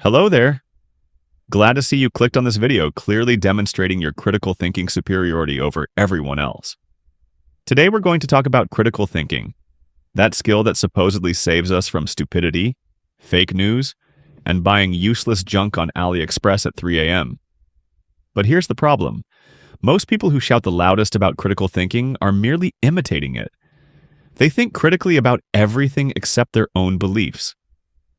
Hello there. Glad to see you clicked on this video, clearly demonstrating your critical thinking superiority over everyone else. Today we're going to talk about critical thinking, that skill that supposedly saves us from stupidity, fake news, and buying useless junk on AliExpress at 3 a.m. But here's the problem. Most people who shout the loudest about critical thinking are merely imitating it. They think critically about everything except their own beliefs.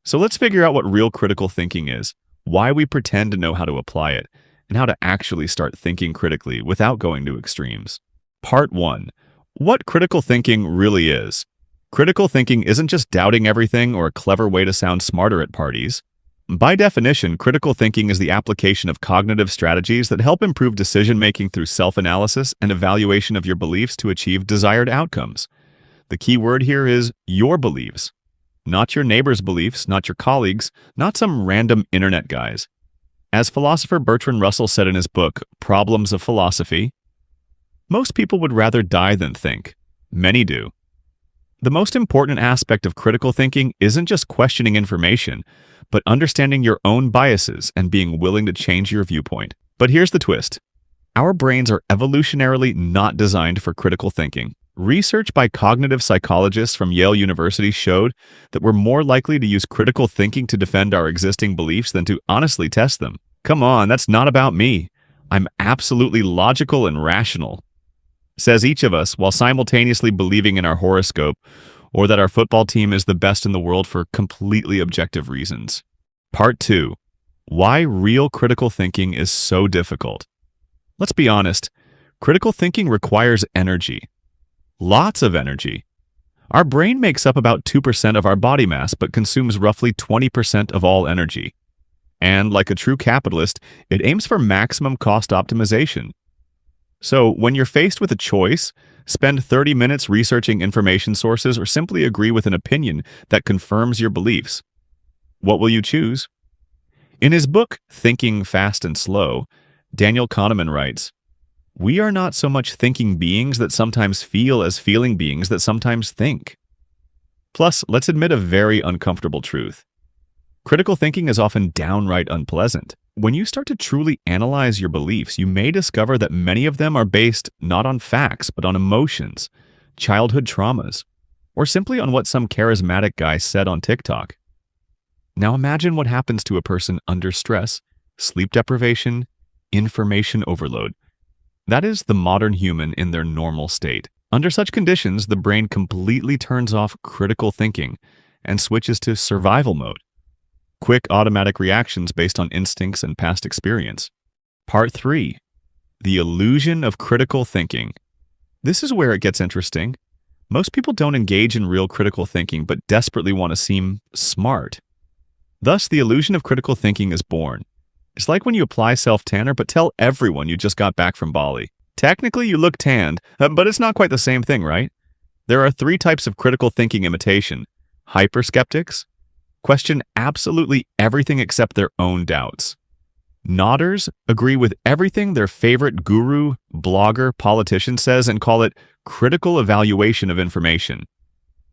So let's figure out what real critical thinking is, why we pretend to know how to apply it, and how to actually start thinking critically without going to extremes. Part 1. What critical thinking really is. Critical thinking isn't just doubting everything or a clever way to sound smarter at parties. By definition, critical thinking is the application of cognitive strategies that help improve decision-making through self-analysis and evaluation of your beliefs to achieve desired outcomes. The key word here is your beliefs. Not your neighbor's beliefs, not your colleagues, not some random internet guys. As philosopher Bertrand Russell said in his book, Problems of Philosophy, most people would rather die than think. Many do. The most important aspect of critical thinking isn't just questioning information, but understanding your own biases and being willing to change your viewpoint. But here's the twist. Our brains are evolutionarily not designed for critical thinking. Research by cognitive psychologists from Yale University showed that we're more likely to use critical thinking to defend our existing beliefs than to honestly test them. Come on, that's not about me. I'm absolutely logical and rational, says each of us while simultaneously believing in our horoscope or that our football team is the best in the world for completely objective reasons. Part 2. Why real critical thinking is so difficult. Let's be honest, critical thinking requires energy. Lots of energy. Our brain makes up about 2% of our body mass, but consumes roughly 20% of all energy. And like a true capitalist, it aims for maximum cost optimization. So when you're faced with a choice, spend 30 minutes researching information sources or simply agree with an opinion that confirms your beliefs. What will you choose? In his book, Thinking Fast and Slow, Daniel Kahneman writes, "We are not so much thinking beings that sometimes feel as feeling beings that sometimes think." Plus, let's admit a very uncomfortable truth. Critical thinking is often downright unpleasant. When you start to truly analyze your beliefs, you may discover that many of them are based not on facts, but on emotions, childhood traumas, or simply on what some charismatic guy said on TikTok. Now imagine what happens to a person under stress, sleep deprivation, information overload. That is the modern human in their normal state. Under such conditions, the brain completely turns off critical thinking and switches to survival mode. Quick automatic reactions based on instincts and past experience. Part 3. The illusion of critical thinking. This is where it gets interesting. Most people don't engage in real critical thinking, but desperately want to seem smart. Thus, the illusion of critical thinking is born. It's like when you apply self-tanner, but tell everyone you just got back from Bali. Technically, you look tanned, but it's not quite the same thing, right? There are 3 types of critical thinking imitation. Hyperskeptics question absolutely everything except their own doubts. Nodders agree with everything their favorite guru, blogger, politician says and call it critical evaluation of information.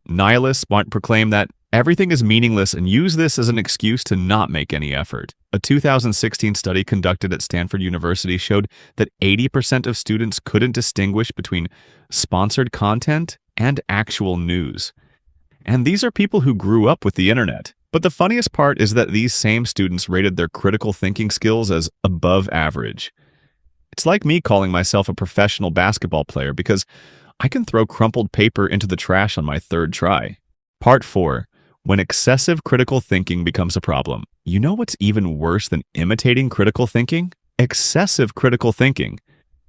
Nihilists proclaim that everything is meaningless and use this as an excuse to not make any effort. A 2016 study conducted at Stanford University showed that 80% of students couldn't distinguish between sponsored content and actual news. And these are people who grew up with the internet. But the funniest part is that these same students rated their critical thinking skills as above average. It's like me calling myself a professional basketball player because I can throw crumpled paper into the trash on my 3rd try. Part 4. When excessive critical thinking becomes a problem. You know what's even worse than imitating critical thinking? Excessive critical thinking.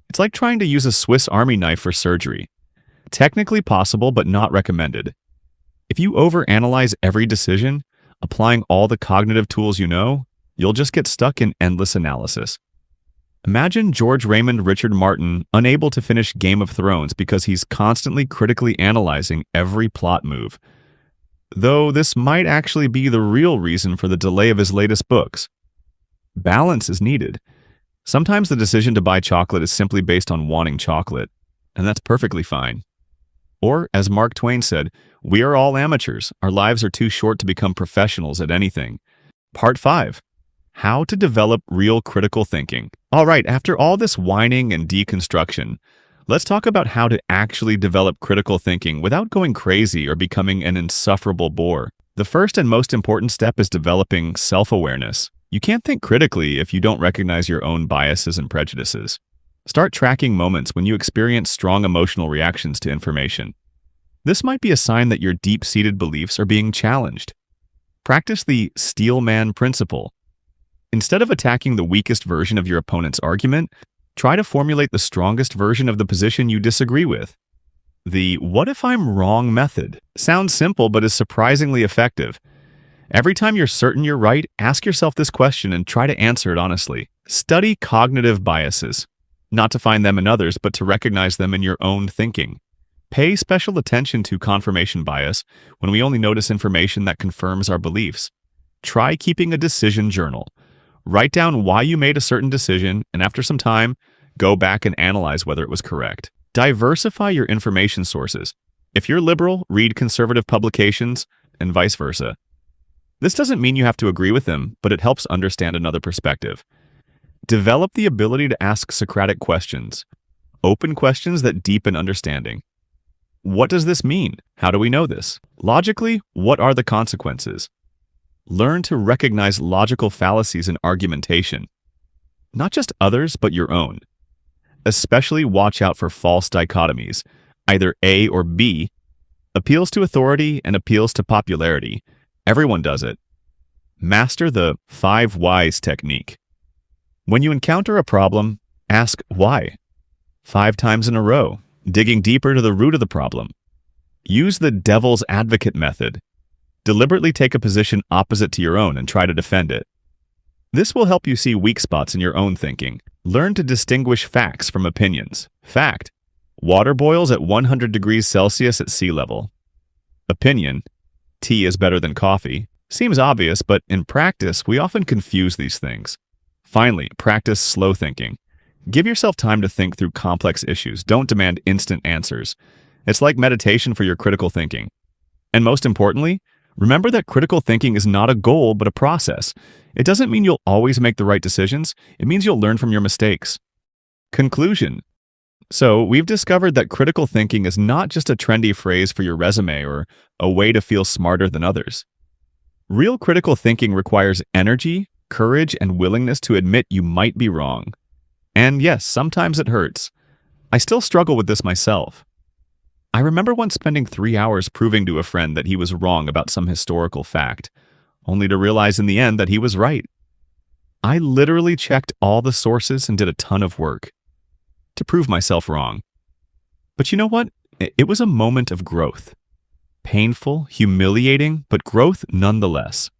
It's like trying to use a Swiss Army knife for surgery. Technically possible, but not recommended. If you overanalyze every decision, applying all the cognitive tools you know, you'll just get stuck in endless analysis. Imagine George Raymond Richard Martin unable to finish Game of Thrones because he's constantly critically analyzing every plot move. Though this might actually be the real reason for the delay of his latest books. Balance is needed. Sometimes the decision to buy chocolate is simply based on wanting chocolate, and that's perfectly fine. Or, as Mark Twain said, we are all amateurs. Our lives are too short to become professionals at anything. Part 5. How to develop real critical thinking. All right, after all this whining and deconstruction, let's talk about how to actually develop critical thinking without going crazy or becoming an insufferable bore. The first and most important step is developing self-awareness. You can't think critically if you don't recognize your own biases and prejudices. Start tracking moments when you experience strong emotional reactions to information. This might be a sign that your deep-seated beliefs are being challenged. Practice the steel man principle. Instead of attacking the weakest version of your opponent's argument, try to formulate the strongest version of the position you disagree with. The "what if I'm wrong" method sounds simple but is surprisingly effective. Every time you're certain you're right, ask yourself this question and try to answer it honestly. Study cognitive biases, not to find them in others, but to recognize them in your own thinking. Pay special attention to confirmation bias when we only notice information that confirms our beliefs. Try keeping a decision journal. Write down why you made a certain decision, and after some time, go back and analyze whether it was correct. Diversify your information sources. If you're liberal, read conservative publications, and vice versa. This doesn't mean you have to agree with them, but it helps understand another perspective. Develop the ability to ask Socratic questions, open questions that deepen understanding. What does this mean? How do we know this? Logically, what are the consequences? Learn to recognize logical fallacies in argumentation. Not just others, but your own. Especially watch out for false dichotomies, either A or B, appeals to authority and appeals to popularity. Everyone does it. Master the 5 whys technique. When you encounter a problem, ask why. 5 times in a row, digging deeper to the root of the problem. Use the devil's advocate method. Deliberately take a position opposite to your own and try to defend it. This will help you see weak spots in your own thinking. Learn to distinguish facts from opinions. Fact: water boils at 100 degrees Celsius at sea level. Opinion: tea is better than coffee. Seems obvious, but in practice, we often confuse these things. Finally, practice slow thinking. Give yourself time to think through complex issues. Don't demand instant answers. It's like meditation for your critical thinking. And most importantly, remember that critical thinking is not a goal, but a process. It doesn't mean you'll always make the right decisions. It means you'll learn from your mistakes. Conclusion. So, we've discovered that critical thinking is not just a trendy phrase for your resume or a way to feel smarter than others. Real critical thinking requires energy, courage, and willingness to admit you might be wrong. And yes, sometimes it hurts. I still struggle with this myself. I remember once spending 3 hours proving to a friend that he was wrong about some historical fact, only to realize in the end that he was right. I literally checked all the sources and did a ton of work to prove myself wrong. But you know what? It was a moment of growth. Painful, humiliating, but growth nonetheless.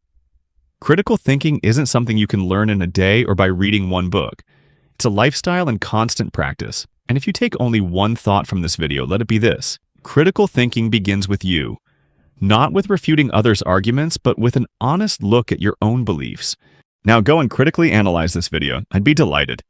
Critical thinking isn't something you can learn in a day or by reading one book. It's a lifestyle and constant practice. And if you take only one thought from this video, let it be this: critical thinking begins with you. Not with refuting others' arguments, but with an honest look at your own beliefs. Now go and critically analyze this video. I'd be delighted.